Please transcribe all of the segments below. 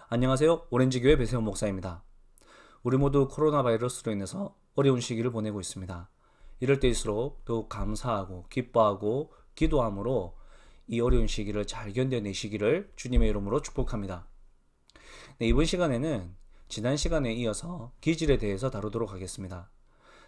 안녕하세요. 오렌지교회 배세훈 목사입니다. 우리 모두 코로나 바이러스로 인해서 어려운 시기를 보내고 있습니다. 이럴 때일수록 더욱 감사하고 기뻐하고 기도함으로 이 어려운 시기를 잘 견뎌내시기를 주님의 이름으로 축복합니다. 네, 이번 시간에는 지난 시간에 이어서 기질에 대해서 다루도록 하겠습니다.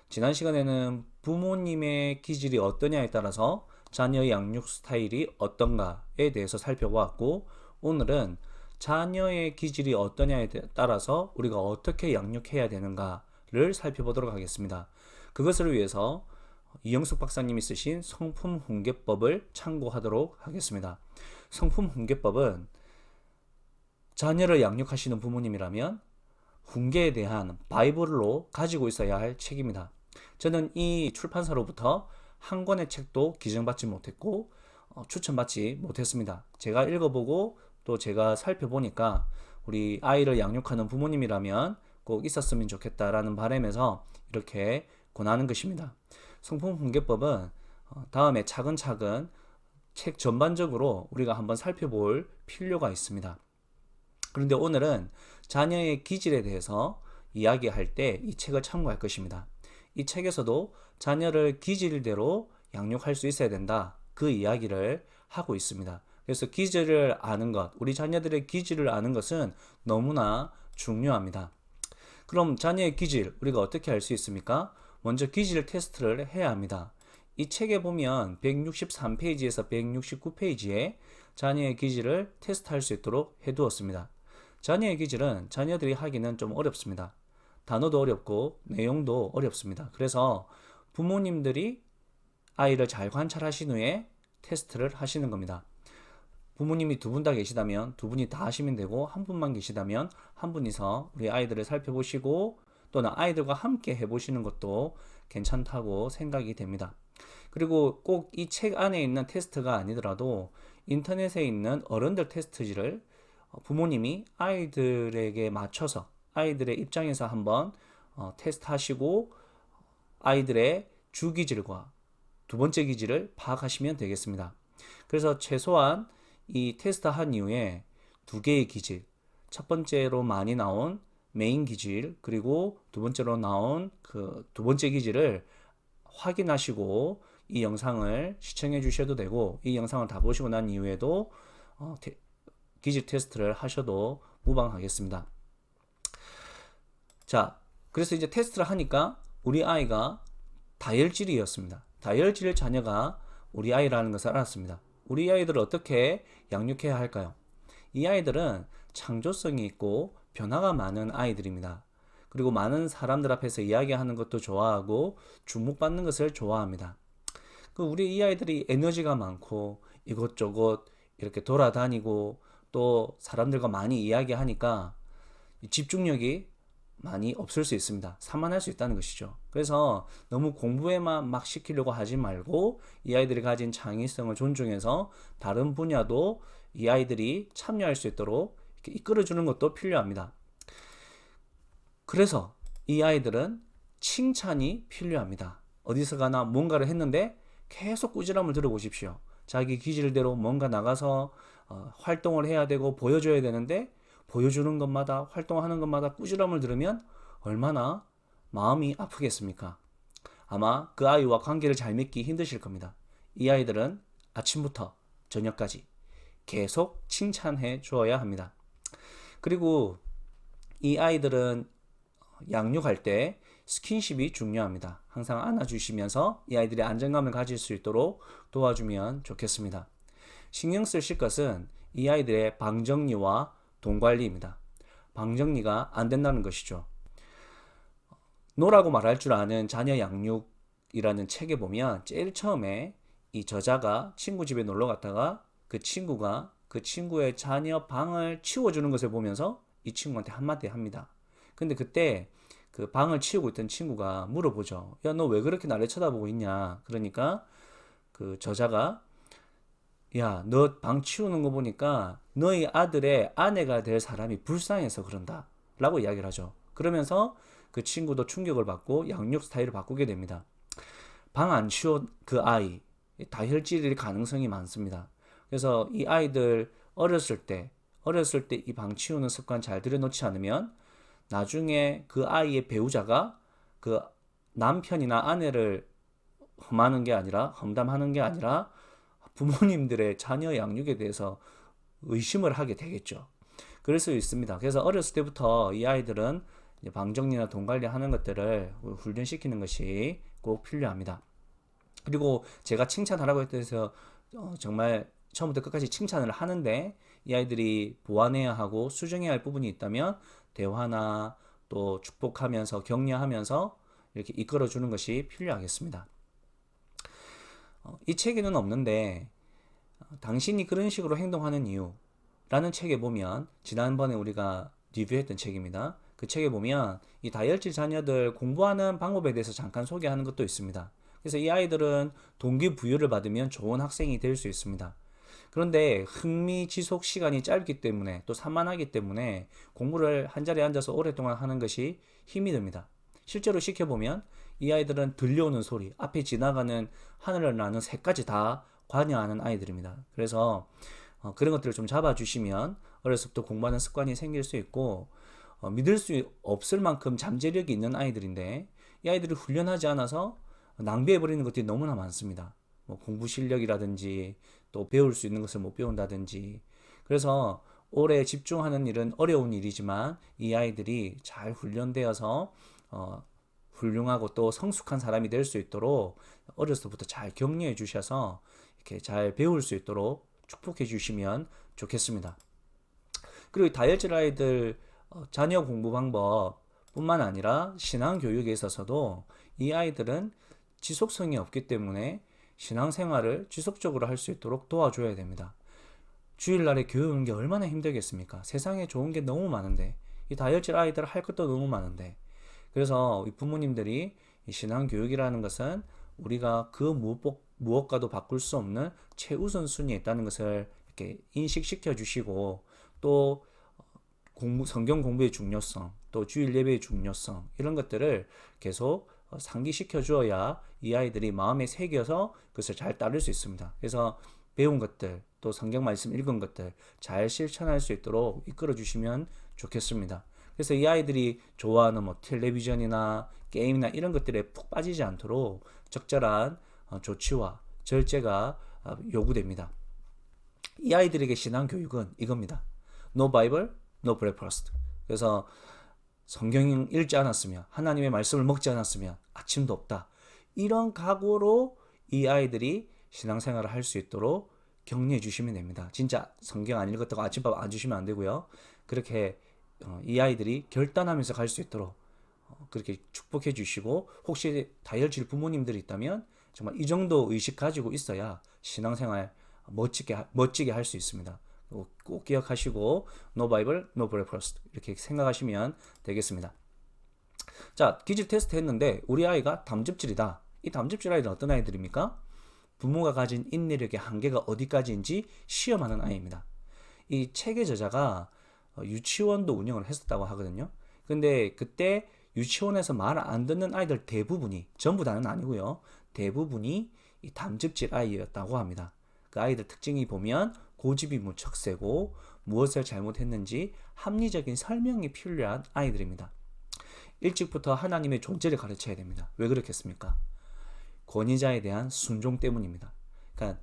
지난 시간에는 부모님의 기질이 어떠냐에 따라서 자녀의 양육 스타일이 어떤가에 대해서 살펴보았고, 오늘은 자녀의 기질이 어떠냐에 따라서 우리가 어떻게 양육해야 되는가를 살펴보도록 하겠습니다. 그것을 위해서 이영숙 박사님이 쓰신 성품훈계법을 참고하도록 하겠습니다. 성품훈계법은 자녀를 양육하시는 부모님이라면 훈계에 대한 바이블로 가지고 있어야 할 책입니다. 저는 이 출판사로부터 한 권의 책도 기증받지 못했고 추천받지 못했습니다. 제가 읽어보고 또 제가 살펴보니까 우리 아이를 양육하는 부모님이라면 꼭 있었으면 좋겠다라는 바람에서 이렇게 권하는 것입니다. 성품훈계법은 다음에 차근차근 책 전반적으로 우리가 한번 살펴볼 필요가 있습니다. 그런데 오늘은 자녀의 기질에 대해서 이야기할 때 이 책을 참고할 것입니다. 이 책에서도 자녀를 기질대로 양육할 수 있어야 된다. 그 이야기를 하고 있습니다. 그래서 기질을 아는 것, 우리 자녀들의 기질을 아는 것은 너무나 중요합니다. 그럼 자녀의 기질, 우리가 어떻게 알 수 있습니까? 먼저 기질 테스트를 해야 합니다. 이 책에 보면 163페이지에서 169페이지에 자녀의 기질을 테스트할 수 있도록 해두었습니다. 자녀의 기질은 자녀들이 하기는 좀 어렵습니다. 단어도 어렵고 내용도 어렵습니다. 그래서 부모님들이 아이를 잘 관찰하신 후에 테스트를 하시는 겁니다. 부모님이 두 분 다 계시다면 두 분이 다 하시면 되고, 한 분만 계시다면 한 분이서 우리 아이들을 살펴보시고 또는 아이들과 함께 해보시는 것도 괜찮다고 생각이 됩니다. 그리고 꼭 이 책 안에 있는 테스트가 아니더라도 인터넷에 있는 어른들 테스트지를 부모님이 아이들에게 맞춰서 아이들의 입장에서 한번 테스트하시고 아이들의 주 기질과 두 번째 기질을 파악하시면 되겠습니다. 그래서 최소한 이 테스트 한 이후에 두 개의 기질, 첫 번째로 많이 나온 메인 기질, 그리고 두 번째로 나온 그 두 번째 기질을 확인하시고 이 영상을 시청해 주셔도 되고, 이 영상을 다 보시고 난 이후에도 기질 테스트를 하셔도 무방하겠습니다. 자, 그래서 이제 테스트를 하니까 우리 아이가 다혈질이었습니다. 다혈질 자녀가 우리 아이라는 것을 알았습니다. 우리 아이들을 어떻게 양육해야 할까요? 이 아이들은 창조성이 있고 변화가 많은 아이들입니다. 그리고 많은 사람들 앞에서 이야기하는 것도 좋아하고 주목받는 것을 좋아합니다. 우리 이 아이들이 에너지가 많고 이곳저곳 이렇게 돌아다니고 또 사람들과 많이 이야기하니까 집중력이 많이 없을 수 있습니다. 산만할 수 있다는 것이죠. 그래서 너무 공부에만 막 시키려고 하지 말고 이 아이들이 가진 창의성을 존중해서 다른 분야도 이 아이들이 참여할 수 있도록 이렇게 이끌어주는 것도 필요합니다. 그래서 이 아이들은 칭찬이 필요합니다. 어디서 가나 뭔가를 했는데 계속 꾸지람을 들어보십시오. 자기 기질대로 뭔가 나가서 활동을 해야 되고 보여줘야 되는데 보여주는 것마다 활동하는 것마다 꾸지람을 들으면 얼마나 마음이 아프겠습니까? 아마 그 아이와 관계를 잘 맺기 힘드실 겁니다. 이 아이들은 아침부터 저녁까지 계속 칭찬해 주어야 합니다. 그리고 이 아이들은 양육할 때 스킨십이 중요합니다. 항상 안아주시면서 이 아이들이 안정감을 가질 수 있도록 도와주면 좋겠습니다. 신경 쓰실 것은 이 아이들의 방정리와 돈관리입니다. 방정리가 안 된다는 것이죠. 노라고 말할 줄 아는 자녀 양육이라는 책에 보면 제일 처음에 이 저자가 친구 집에 놀러 갔다가 그 친구가 그 친구의 자녀 방을 치워주는 것을 보면서 이 친구한테 한마디 합니다. 근데 그때 그 방을 치우고 있던 친구가 물어보죠. 야, 너 왜 그렇게 나를 쳐다보고 있냐? 그러니까 그 저자가 야, 너 방 치우는 거 보니까 너희 아들의 아내가 될 사람이 불쌍해서 그런다 라고 이야기를 하죠. 그러면서 그 친구도 충격을 받고 양육 스타일을 바꾸게 됩니다. 방 안 치운 그 아이, 다혈질일 가능성이 많습니다. 그래서 이 아이들 어렸을 때 어렸을 때 이 방 치우는 습관 잘 들여놓지 않으면 나중에 그 아이의 배우자가 그 남편이나 아내를 험하는 게 아니라 험담하는 게 아니라 부모님들의 자녀 양육에 대해서 의심을 하게 되겠죠. 그럴 수 있습니다. 그래서 어렸을 때부터 이 아이들은 방 정리나 돈 관리하는 것들을 훈련시키는 것이 꼭 필요합니다. 그리고 제가 칭찬하라고 해서 정말 처음부터 끝까지 칭찬을 하는데 이 아이들이 보완해야 하고 수정해야 할 부분이 있다면 대화나 또 축복하면서 격려하면서 이렇게 이끌어주는 것이 필요하겠습니다. 이 책에는 없는데 당신이 그런 식으로 행동하는 이유라는 책에 보면 지난번에 우리가 리뷰했던 책입니다. 그 책에 보면 이 다혈질 자녀들 공부하는 방법에 대해서 잠깐 소개하는 것도 있습니다. 그래서 이 아이들은 동기부여를 받으면 좋은 학생이 될 수 있습니다. 그런데 흥미 지속 시간이 짧기 때문에 또 산만하기 때문에 공부를 한 자리에 앉아서 오랫동안 하는 것이 힘이 듭니다. 실제로 시켜보면 이 아이들은 들려오는 소리, 앞에 지나가는 하늘을 나는 새까지 다 관여하는 아이들입니다. 그래서 그런 것들을 좀 잡아주시면 어렸을 때 공부하는 습관이 생길 수 있고 믿을 수 없을 만큼 잠재력이 있는 아이들인데 이 아이들을 훈련하지 않아서 낭비해버리는 것들이 너무나 많습니다. 뭐 공부 실력이라든지 또 배울 수 있는 것을 못 배운다든지. 그래서 오래 집중하는 일은 어려운 일이지만 이 아이들이 잘 훈련되어서 훌륭하고 또 성숙한 사람이 될 수 있도록 어렸을 때부터 잘 격려해 주셔서 이렇게 잘 배울 수 있도록 축복해 주시면 좋겠습니다. 그리고 다혈질 아이들 자녀 공부 방법 뿐만 아니라 신앙 교육에 있어서도 이 아이들은 지속성이 없기 때문에 신앙생활을 지속적으로 할 수 있도록 도와줘야 됩니다. 주일날에 교회 오는 게 얼마나 힘들겠습니까? 세상에 좋은 게 너무 많은데 이 다혈질 아이들 할 것도 너무 많은데 그래서 부모님들이 이 신앙교육이라는 것은 우리가 그 무엇과도 바꿀 수 없는 최우선 순위에 있다는 것을 이렇게 인식시켜 주시고 또 성경 공부의 중요성, 또 주일 예배의 중요성 이런 것들을 계속 상기시켜 주어야 이 아이들이 마음에 새겨서 그것을 잘 따를 수 있습니다. 그래서 배운 것들, 또 성경 말씀 읽은 것들 잘 실천할 수 있도록 이끌어 주시면 좋겠습니다. 그래서 이 아이들이 좋아하는 뭐 텔레비전이나 게임이나 이런 것들에 푹 빠지지 않도록 적절한 조치와 절제가 요구됩니다. 이 아이들에게 신앙 교육은 이겁니다. No Bible, no breakfast. 그래서 성경 읽지 않았으면 하나님의 말씀을 먹지 않았으면 아침도 없다. 이런 각오로 이 아이들이 신앙생활을 할 수 있도록 격려해 주시면 됩니다. 진짜 성경 안 읽었다고 아침밥 안 주시면 안 되고요. 그렇게 이 아이들이 결단하면서 갈 수 있도록 그렇게 축복해 주시고 혹시 다혈질 부모님들이 있다면 정말 이 정도 의식 가지고 있어야 신앙생활 멋지게 할 수 있습니다. 꼭 기억하시고 No Bible, no breakfast 이렇게 생각하시면 되겠습니다. 자, 기질 테스트 했는데 우리 아이가 담즙질이다. 이 담즙질 아이들은 어떤 아이들입니까? 부모가 가진 인내력의 한계가 어디까지인지 시험하는 아이입니다. 이 책의 저자가 유치원도 운영을 했었다고 하거든요. 근데 그때 유치원에서 말 안 듣는 아이들 대부분이, 전부 다는 아니고요, 대부분이 이 담즙질 아이였다고 합니다. 그 아이들 특징이 보면 고집이 무척 세고 무엇을 잘못했는지 합리적인 설명이 필요한 아이들입니다. 일찍부터 하나님의 존재를 가르쳐야 됩니다. 왜 그렇겠습니까? 권위자에 대한 순종 때문입니다. 그러니까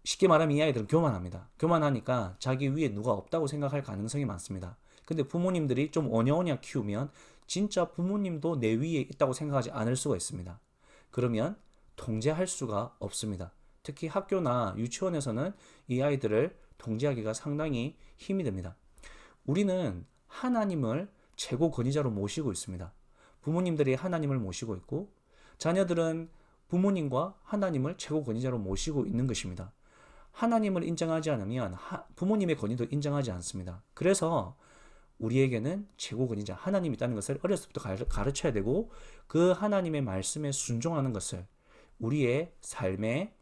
쉽게 말하면 이 아이들은 교만합니다. 교만하니까 자기 위에 누가 없다고 생각할 가능성이 많습니다. 근데 부모님들이 좀 오냐오냐 키우면 진짜 부모님도 내 위에 있다고 생각하지 않을 수가 있습니다. 그러면 통제할 수가 없습니다. 특히 학교나 유치원에서는 이 아이들을 통제하기가 상당히 힘이 듭니다. 우리는 하나님을 최고 권위자로 모시고 있습니다. 부모님들이 하나님을 모시고 있고 자녀들은 부모님과 하나님을 최고 권위자로 모시고 있는 것입니다. 하나님을 인정하지 않으면 부모님의 권위도 인정하지 않습니다. 그래서 우리에게는 최고 권위자 하나님이 있다는 것을 어렸을 때부터 가르쳐야 되고 그 하나님의 말씀에 순종하는 것을 우리의 삶의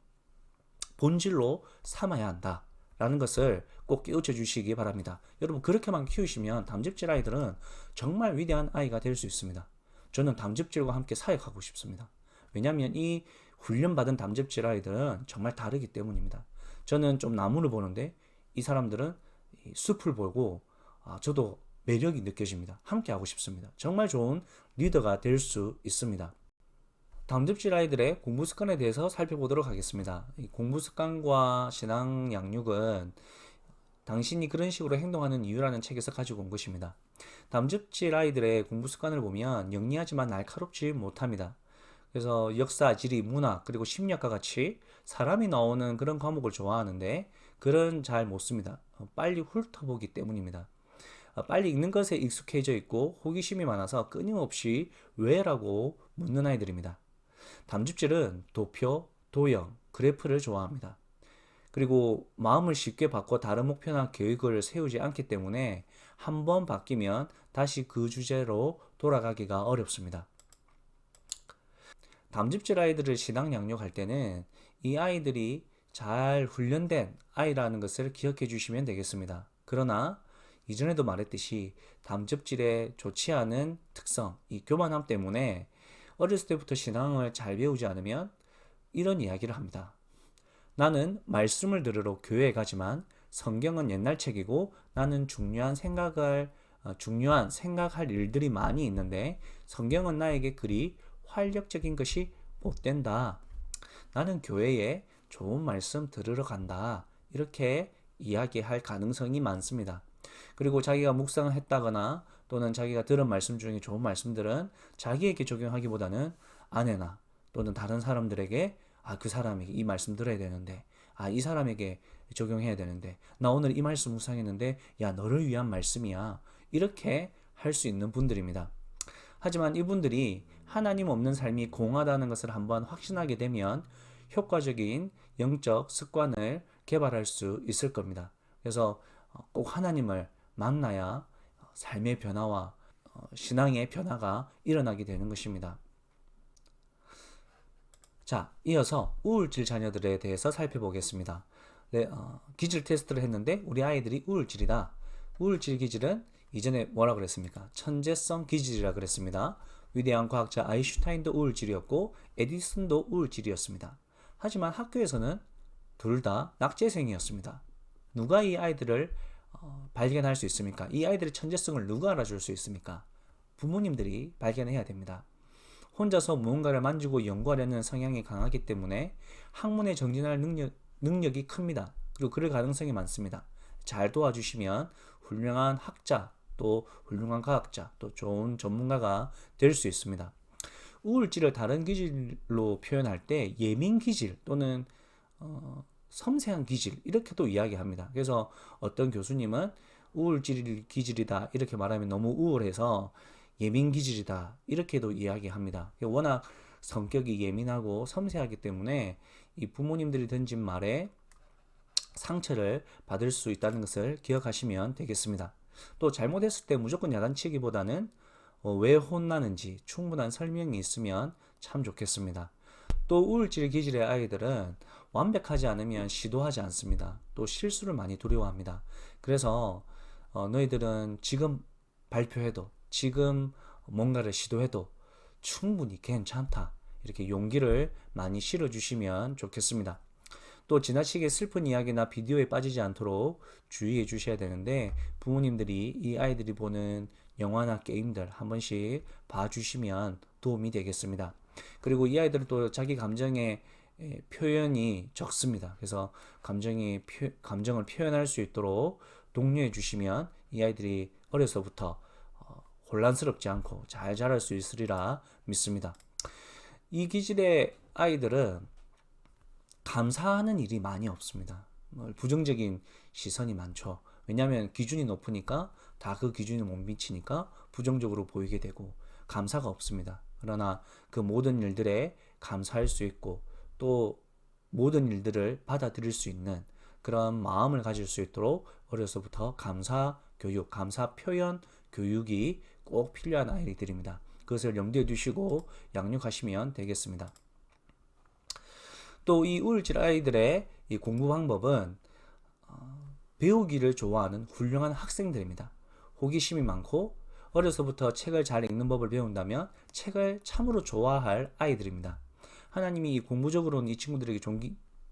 본질로 삼아야 한다라는 것을 꼭 깨우쳐 주시기 바랍니다. 여러분 그렇게만 키우시면 담즙질 아이들은 정말 위대한 아이가 될 수 있습니다. 저는 담즙질과 함께 사역하고 싶습니다. 왜냐하면 이 훈련받은 담즙질 아이들은 정말 다르기 때문입니다. 저는 좀 나무를 보는데 이 사람들은 이 숲을 보고 저도 매력이 느껴집니다. 함께 하고 싶습니다. 정말 좋은 리더가 될 수 있습니다. 다음 집질 아이들의 공부 습관에 대해서 살펴보도록 하겠습니다. 이 공부 습관과 신앙 양육은 당신이 그런 식으로 행동하는 이유라는 책에서 가지고 온 것입니다. 담즙질 아이들의 공부 습관을 보면 영리하지만 날카롭지 못합니다. 그래서 역사, 지리, 문화, 그리고 심리학과 같이 사람이 나오는 그런 과목을 좋아하는데 글은 잘 못 씁니다. 빨리 훑어보기 때문입니다. 빨리 읽는 것에 익숙해져 있고 호기심이 많아서 끊임없이 왜라고 묻는 아이들입니다. 담즙질은 도표, 도형, 그래프를 좋아합니다. 그리고 마음을 쉽게 바꿔 다른 목표나 계획을 세우지 않기 때문에 한번 바뀌면 다시 그 주제로 돌아가기가 어렵습니다. 담즙질 아이들을 신앙 양육할 때는 이 아이들이 잘 훈련된 아이라는 것을 기억해 주시면 되겠습니다. 그러나 이전에도 말했듯이 담즙질의 좋지 않은 특성, 이 교만함 때문에 어렸을 때부터 신앙을 잘 배우지 않으면 이런 이야기를 합니다. 나는 말씀을 들으러 교회에 가지만 성경은 옛날 책이고 나는 중요한 생각할 일들이 많이 있는데 성경은 나에게 그리 활력적인 것이 못 된다. 나는 교회에 좋은 말씀 들으러 간다. 이렇게 이야기할 가능성이 많습니다. 그리고 자기가 묵상을 했다거나 또는 자기가 들은 말씀 중에 좋은 말씀들은 자기에게 적용하기보다는 아내나 또는 다른 사람들에게 그 사람에게 이 말씀 들어야 되는데 이 사람에게 적용해야 되는데 나 오늘 이 말씀 묵상했는데 야 너를 위한 말씀이야. 이렇게 할 수 있는 분들입니다. 하지만 이분들이 하나님 없는 삶이 공허하다는 것을 한번 확신하게 되면 효과적인 영적 습관을 개발할 수 있을 겁니다. 그래서 꼭 하나님을 만나야 삶의 변화와 신앙의 변화가 일어나게 되는 것입니다. 자, 이어서 우울질 자녀들에 대해서 살펴보겠습니다. 네, 기질 테스트를 했는데 우리 아이들이 우울질이다. 우울질 기질은 이전에 뭐라 그랬습니까? 천재성 기질이라 그랬습니다. 위대한 과학자 아인슈타인도 우울질이었고 에디슨도 우울질이었습니다. 하지만 학교에서는 둘 다 낙제생이었습니다. 누가 이 아이들을 발견할 수 있습니까? 이 아이들의 천재성을 누가 알아줄 수 있습니까? 부모님들이 발견해야 됩니다. 혼자서 무언가를 만지고 연구하려는 성향이 강하기 때문에 학문에 정진할 능력이 큽니다. 그리고 그럴 가능성이 많습니다. 잘 도와주시면 훌륭한 학자, 또 훌륭한 과학자, 또 좋은 전문가가 될 수 있습니다. 우울질을 다른 기질로 표현할 때 예민 기질 또는 섬세한 기질 이렇게도 이야기합니다. 그래서 어떤 교수님은 우울질 기질이다 이렇게 말하면 너무 우울해서 예민 기질이다 이렇게도 이야기합니다. 워낙 성격이 예민하고 섬세하기 때문에 이 부모님들이 던진 말에 상처를 받을 수 있다는 것을 기억하시면 되겠습니다. 또 잘못했을 때 무조건 야단치기보다는 왜 혼나는지 충분한 설명이 있으면 참 좋겠습니다. 또 우울질 기질의 아이들은 완벽하지 않으면 시도하지 않습니다. 또 실수를 많이 두려워합니다. 그래서 너희들은 지금 발표해도 지금 뭔가를 시도해도 충분히 괜찮다. 이렇게 용기를 많이 실어주시면 좋겠습니다. 또 지나치게 슬픈 이야기나 비디오에 빠지지 않도록 주의해 주셔야 되는데 부모님들이 이 아이들이 보는 영화나 게임들 한 번씩 봐주시면 도움이 되겠습니다. 그리고 이 아이들은 또 자기 감정의 표현이 적습니다. 그래서 감정을 표현할 수 있도록 독려해 주시면 이 아이들이 어려서부터 혼란스럽지 않고 잘 자랄 수 있으리라 믿습니다. 이 기질의 아이들은 감사하는 일이 많이 없습니다. 부정적인 시선이 많죠. 왜냐하면 기준이 높으니까 다 그 기준에 못 미치니까 부정적으로 보이게 되고 감사가 없습니다. 그러나 그 모든 일들에 감사할 수 있고 또 모든 일들을 받아들일 수 있는 그런 마음을 가질 수 있도록 어려서부터 감사 교육, 감사 표현 교육이 꼭 필요한 아이들입니다. 그것을 염두에 두시고 양육하시면 되겠습니다. 또 이 우울질 아이들의 이 공부 방법은 배우기를 좋아하는 훌륭한 학생들입니다. 호기심이 많고 어려서부터 책을 잘 읽는 법을 배운다면 책을 참으로 좋아할 아이들입니다. 하나님이 이 공부적으로는 이 친구들에게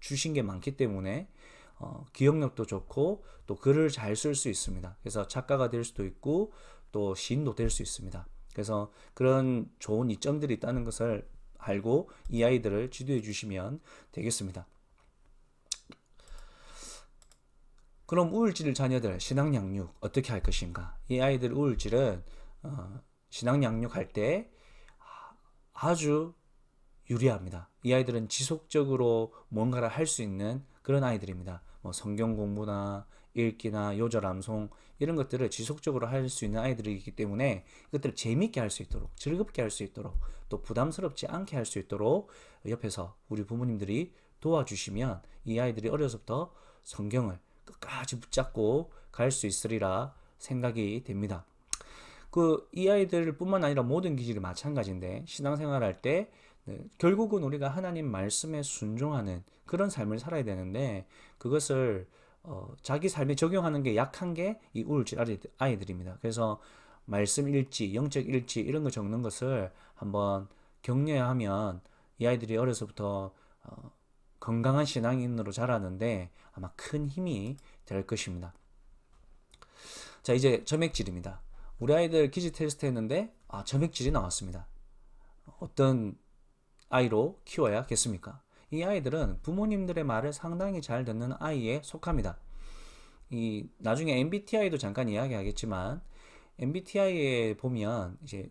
주신 게 많기 때문에 기억력도 좋고 또 글을 잘 쓸 수 있습니다. 그래서 작가가 될 수도 있고 또 시인도 될 수 있습니다. 그래서 그런 좋은 이점들이 있다는 것을 알고 이 아이들을 지도해 주시면 되겠습니다. 그럼 우울질 자녀들 신앙 양육 어떻게 할 것인가? 이 아이들 우울질은 신앙 양육할 때 아주 유리합니다. 이 아이들은 지속적으로 뭔가를 할 수 있는 그런 아이들입니다. 뭐 성경 공부나 읽기나 요절 암송 이런 것들을 지속적으로 할 수 있는 아이들이기 때문에 이것들을 재밌게 할 수 있도록 즐겁게 할 수 있도록 또 부담스럽지 않게 할 수 있도록 옆에서 우리 부모님들이 도와주시면 이 아이들이 어려서부터 성경을 끝까지 붙잡고 갈 수 있으리라 생각이 됩니다. 이 아이들뿐만 아니라 모든 기질이 마찬가지인데 신앙생활 할 때 결국은 우리가 하나님 말씀에 순종하는 그런 삶을 살아야 되는데 그것을 자기 삶에 적용하는 게 약한 게 이 우울질 아이들입니다. 그래서 말씀 일지, 영적 일지 이런 거 적는 것을 한번 격려하면 이 아이들이 어려서부터 건강한 신앙인으로 자라는데 아마 큰 힘이 될 것입니다. 자, 이제 점액질입니다. 우리 아이들 기지 테스트 했는데 점액질이 나왔습니다. 어떤 아이로 키워야겠습니까? 이 아이들은 부모님들의 말을 상당히 잘 듣는 아이에 속합니다. 나중에 MBTI도 잠깐 이야기하겠지만 MBTI에 보면 이제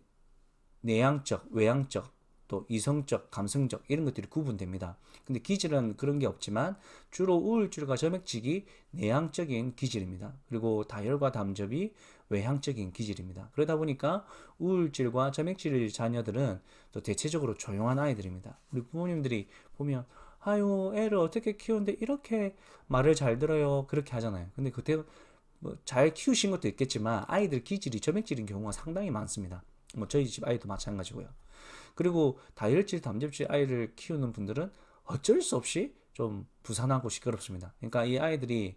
내향적, 외향적, 또 이성적, 감성적 이런 것들이 구분됩니다. 근데 기질은 그런 게 없지만 주로 우울질과 점액질이 내향적인 기질입니다. 그리고 다혈과 담접이 외향적인 기질입니다. 그러다 보니까 우울질과 점액질 자녀들은 또 대체적으로 조용한 아이들입니다. 우리 부모님들이 보면 아유 애를 어떻게 키우는데 이렇게 말을 잘 들어요 그렇게 하잖아요. 근데 그때 잘 키우신 것도 있겠지만 아이들 기질이 점액질인 경우가 상당히 많습니다. 저희 집 아이도 마찬가지고요. 그리고 다혈질, 담접질 아이를 키우는 분들은 어쩔 수 없이 좀 부산하고 시끄럽습니다. 그러니까 이 아이들이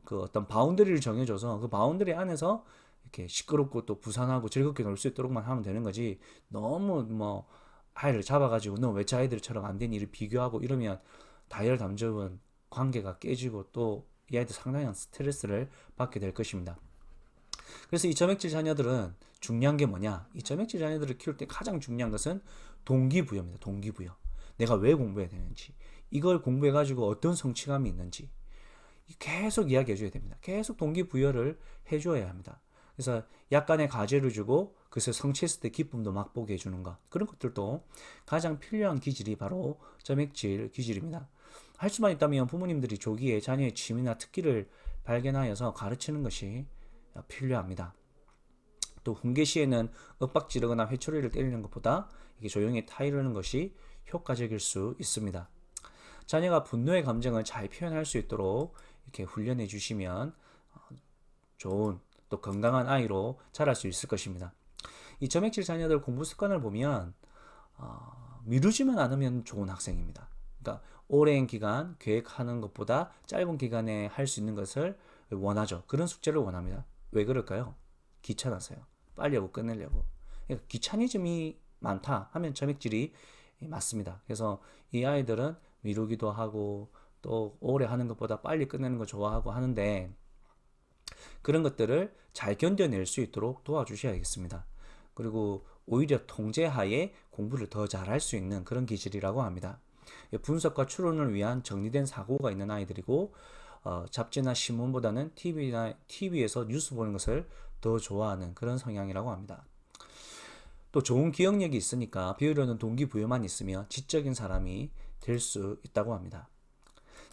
그 어떤 바운더리를 정해줘서 그 바운더리 안에서 이렇게 시끄럽고 또 부산하고 즐겁게 놀 수 있도록만 하면 되는 거지 너무 뭐 아이를 잡아가지고 너 왜 저 아이들처럼 안 된 일을 비교하고 이러면 다혈 담접은 관계가 깨지고 또 이 아이들 상당한 스트레스를 받게 될 것입니다. 그래서 이 점액질 자녀들은 중요한 게 뭐냐? 이 점액질 자녀들을 키울 때 가장 중요한 것은 동기부여입니다. 동기부여. 내가 왜 공부해야 되는지, 이걸 공부해가지고 어떤 성취감이 있는지 계속 이야기해줘야 됩니다. 계속 동기부여를 해줘야 합니다. 그래서 약간의 과제를 주고 그것을 성취했을 때 기쁨도 맛보게 해주는 것, 그런 것들도 가장 필요한 기질이 바로 점액질 기질입니다. 할 수만 있다면 부모님들이 조기에 자녀의 취미나 특기를 발견하여서 가르치는 것이 필요합니다. 또 훈계 시에는 윽박 지르거나 회초리를 때리는 것보다 이게 조용히 타이르는 것이 효과적일 수 있습니다. 자녀가 분노의 감정을 잘 표현할 수 있도록 이렇게 훈련해 주시면 좋은 또 건강한 아이로 자랄 수 있을 것입니다. 이 점액질 자녀들 공부 습관을 보면 미루지만 않으면 좋은 학생입니다. 그러니까 오랜 기간 계획하는 것보다 짧은 기간에 할 수 있는 것을 원하죠. 그런 숙제를 원합니다. 왜 그럴까요? 귀찮아서요. 빨리 하고 끝내려고. 그러니까 귀차니즘이 많다 하면 점액질이 맞습니다. 그래서 이 아이들은 미루기도 하고 또 오래 하는 것보다 빨리 끝내는 거 좋아하고 하는데 그런 것들을 잘 견뎌낼 수 있도록 도와주셔야겠습니다. 그리고 오히려 통제하에 공부를 더 잘할 수 있는 그런 기질이라고 합니다. 분석과 추론을 위한 정리된 사고가 있는 아이들이고 잡지나 신문보다는 TV에서 뉴스 보는 것을 더 좋아하는 그런 성향이라고 합니다. 또 좋은 기억력이 있으니까 배우려는 동기부여만 있으면 지적인 사람이 될 수 있다고 합니다.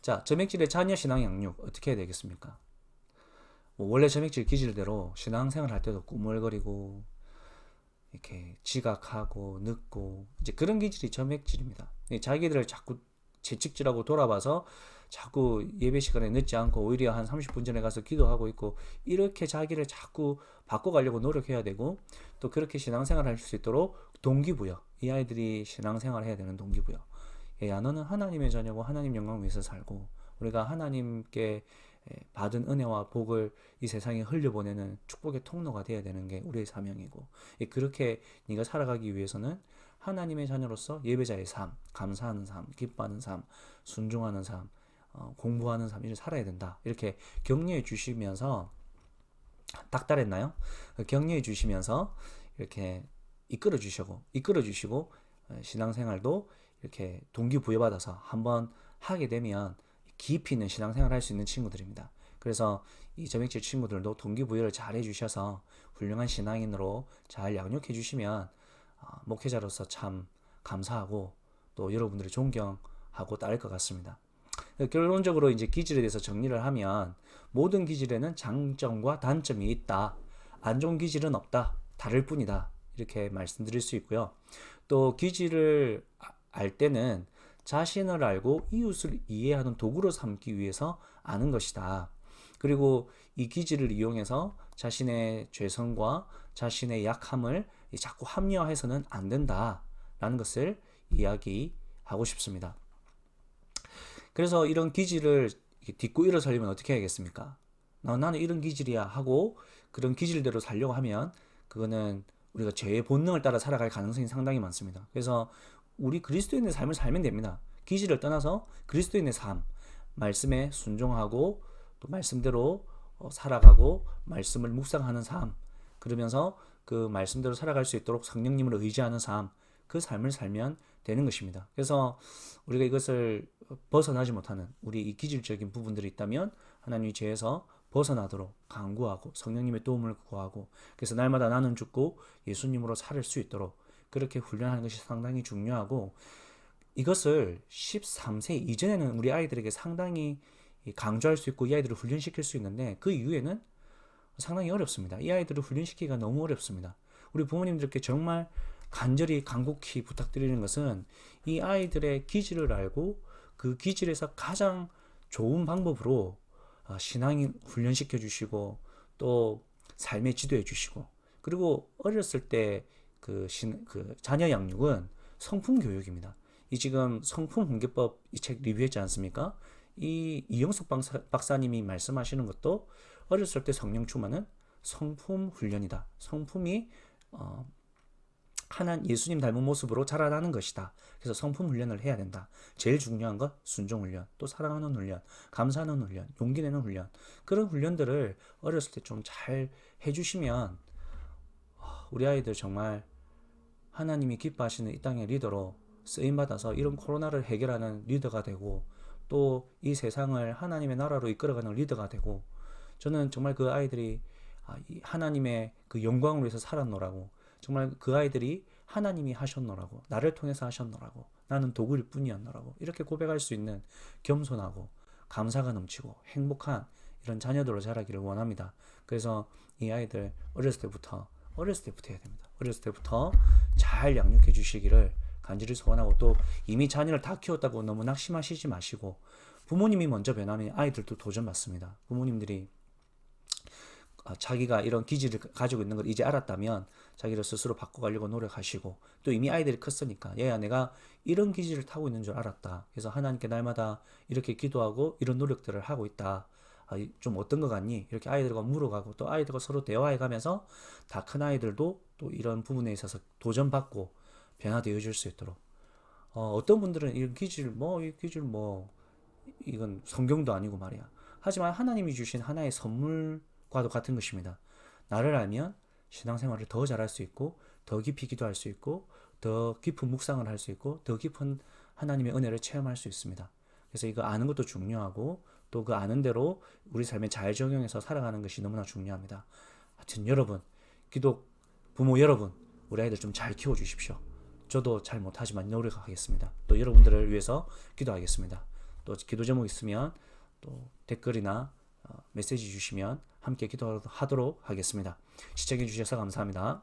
자, 점액질의 자녀 신앙 양육 어떻게 해야 되겠습니까? 원래 점액질 기질대로 신앙생활 할 때도 꾸물거리고 이렇게 지각하고 늦고 이제 그런 기질이 점액질입니다. 자기들을 자꾸 채찍질하고 돌아봐서 자꾸 예배 시간에 늦지 않고 오히려 한 30분 전에 가서 기도하고 있고 이렇게 자기를 자꾸 바꿔가려고 노력해야 되고 또 그렇게 신앙생활 할 수 있도록 동기부여, 이 아이들이 신앙생활 해야 되는 동기부여. 야, 너는 하나님의 자녀고 하나님 영광 위해서 살고 우리가 하나님께 받은 은혜와 복을 이 세상에 흘려보내는 축복의 통로가 되어야 되는 게 우리의 사명이고 그렇게 네가 살아가기 위해서는 하나님의 자녀로서 예배자의 삶, 감사하는 삶, 기뻐하는 삶, 순종하는 삶, 공부하는 삶을 살아야 된다. 이렇게 격려해 주시면서 닥달했나요? 격려해 주시면서 이렇게 이끌어 주시고 신앙생활도 이렇게 동기부여받아서 한번 하게 되면 깊이 있는 신앙생활을 할 수 있는 친구들입니다. 그래서 이 점액질 친구들도 동기부여를 잘 해주셔서 훌륭한 신앙인으로 잘 양육해 주시면 목회자로서 참 감사하고 또 여러분들이 존경하고 따를 것 같습니다. 결론적으로 이제 기질에 대해서 정리를 하면 모든 기질에는 장점과 단점이 있다. 안 좋은 기질은 없다. 다를 뿐이다. 이렇게 말씀드릴 수 있고요. 또 기질을 알 때는 자신을 알고 이웃을 이해하는 도구로 삼기 위해서 아는 것이다. 그리고 이 기질을 이용해서 자신의 죄성과 자신의 약함을 자꾸 합리화해서는 안 된다라는 것을 이야기하고 싶습니다. 그래서 이런 기질을 딛고 일어서려면 어떻게 해야겠습니까? 나는 이런 기질이야 하고 그런 기질대로 살려고 하면 그거는 우리가 죄의 본능을 따라 살아갈 가능성이 상당히 많습니다. 그래서 우리 그리스도인의 삶을 살면 됩니다. 기질을 떠나서 그리스도인의 삶, 말씀에 순종하고 또 말씀대로 살아가고 말씀을 묵상하는 삶, 그러면서 그 말씀대로 살아갈 수 있도록 성령님을 의지하는 삶, 그 삶을 살면 되는 것입니다. 그래서 우리가 이것을 벗어나지 못하는 우리 이 기질적인 부분들이 있다면 하나님이 죄에서 벗어나도록 간구하고 성령님의 도움을 구하고 그래서 날마다 나는 죽고 예수님으로 살 수 있도록 그렇게 훈련하는 것이 상당히 중요하고 이것을 13세 이전에는 우리 아이들에게 상당히 강조할 수 있고 이 아이들을 훈련시킬 수 있는데 그 이후에는 상당히 어렵습니다. 이 아이들을 훈련시키기가 너무 어렵습니다. 우리 부모님들께 정말 간절히 간곡히 부탁드리는 것은 이 아이들의 기질을 알고 그 기질에서 가장 좋은 방법으로 신앙인 훈련시켜 주시고 또 삶에 지도해 주시고 그리고 어렸을 때 그 자녀 양육은 성품 교육입니다. 이 지금 성품 훈계법 이 책 리뷰했지 않습니까? 이 이영숙 박사님이 말씀하시는 것도 어렸을 때 성령 충만은 성품 훈련이다. 성품이 예수님 닮은 모습으로 자라나는 것이다. 그래서 성품 훈련을 해야 된다. 제일 중요한 것 순종 훈련, 또 사랑하는 훈련, 감사하는 훈련, 용기 내는 훈련 그런 훈련들을 어렸을 때 좀 잘 해주시면 우리 아이들 정말 하나님이 기뻐하시는 이 땅의 리더로 쓰임받아서 이런 코로나를 해결하는 리더가 되고 또 이 세상을 하나님의 나라로 이끌어가는 리더가 되고 저는 정말 그 아이들이 하나님의 그 영광을 위해서 살았노라고 정말 그 아이들이 하나님이 하셨노라고 나를 통해서 하셨노라고 나는 도구일 뿐이었노라고 이렇게 고백할 수 있는 겸손하고 감사가 넘치고 행복한 이런 자녀들로 자라기를 원합니다. 그래서 이 아이들 어렸을 때부터 해야 됩니다. 어렸을 때부터 잘 양육해 주시기를 간절히 소원하고 또 이미 자녀를 다 키웠다고 너무 낙심하시지 마시고 부모님이 먼저 변하면 아이들도 도전받습니다. 부모님들이 자기가 이런 기질을 가지고 있는 걸 이제 알았다면 자기를 스스로 바꿔가려고 노력하시고 또 이미 아이들이 컸으니까 얘야 내가 이런 기질을 타고 있는 줄 알았다. 그래서 하나님께 날마다 이렇게 기도하고 이런 노력들을 하고 있다. 좀 어떤 것 같니? 이렇게 아이들과 물어가고 또 아이들과 서로 대화해가면서 다 큰 아이들도 또 이런 부분에 있어서 도전받고 변화되어 줄 수 있도록 어떤 분들은 이 기질 이건 성경도 아니고 말이야. 하지만 하나님이 주신 하나의 선물과도 같은 것입니다. 나를 알면 신앙생활을 더 잘할 수 있고 더 깊이 기도할 수 있고 더 깊은 묵상을 할 수 있고 더 깊은 하나님의 은혜를 체험할 수 있습니다. 그래서 이거 아는 것도 중요하고 또 그 아는 대로 우리 삶에 잘 적용해서 살아가는 것이 너무나 중요합니다. 하여튼 여러분, 부모 여러분, 우리 아이들 좀 잘 키워주십시오. 저도 잘 못하지만 노력하겠습니다. 또 여러분들을 위해서 기도하겠습니다. 또 기도 제목 있으면 또 댓글이나 메시지 주시면 함께 기도하도록 하겠습니다. 시청해 주셔서 감사합니다.